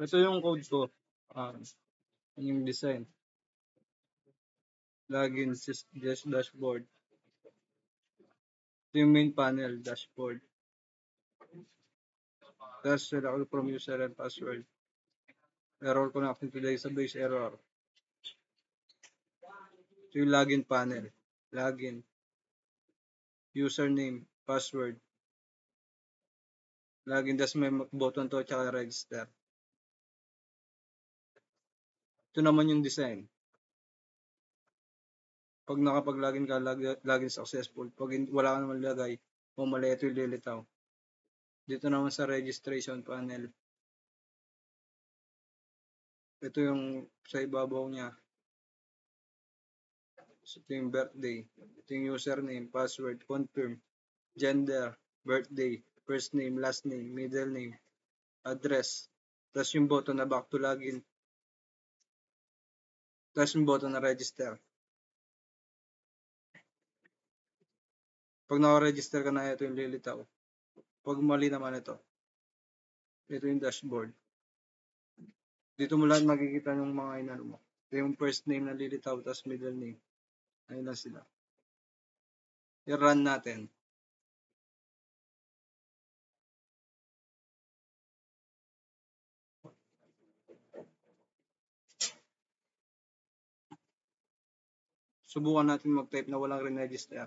Ito yung code ko. Yung design. Login dashboard. Ito yung main panel, dashboard. Tapos select all from user and password. Error connecting to database error. Ito yung login panel. Login. Username, password. Login, tas may button to at register. Ito naman yung design. Pag nakapag-login ka, login successful. Pag wala ka naman lagay, o mali, ito yung lilitaw. Dito naman sa registration panel. Ito yung sa ibabaw niya. Ito yung birthday. Ito yung username, password, confirm, gender, birthday, first name, last name, middle name, address. Tapos yung button na back to login. Tapos yung button na register. Pag naka-register ka na, ito yung lilitaw. Pag mali naman ito. Ito yung dashboard. Dito mo lang makikita yung mga inano mo. Ito yung first name na lilitaw, tapos middle name. Ayun lang sila. I-run natin. Subukan natin mag-type na walang re-register.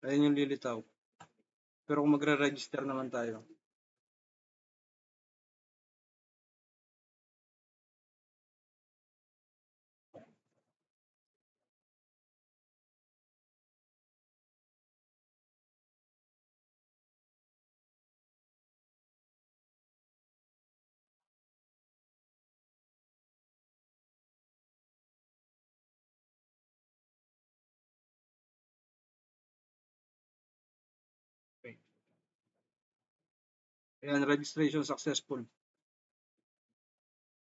Ayun yung lilitaw. Pero kung magre-register naman tayo, okay. Ayan, registration successful.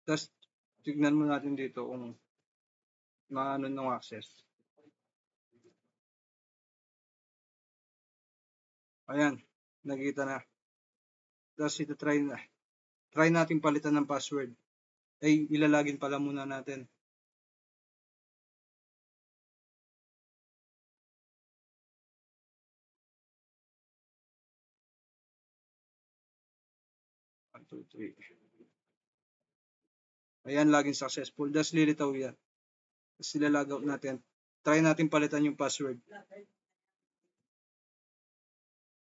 Tapos, tignan mo natin dito kung maano ng access. Ayan, nakita na. Tapos ito try na. Try natin palitan ng password. Ay, ilalagin pala muna natin. One, two, three. Ayan, login successful. Tapos lilitaw yan. Tapos ilalag out natin. Try natin palitan yung password.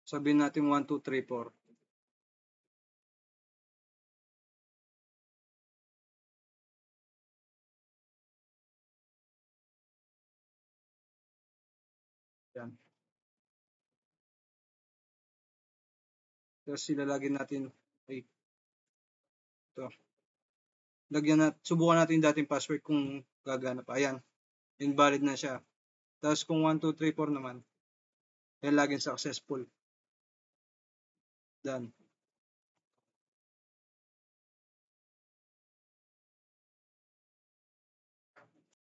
Sabihin natin 1, 2, 3, 4. Yan. Tapos ilalagin natin. Ay, ito. Lagyan natin. Subukan natin yung dating password kung gagana pa. Ayan. Invalid na siya. Tapos kung 1, 2, 3, 4 naman. Yan, login successful. Done.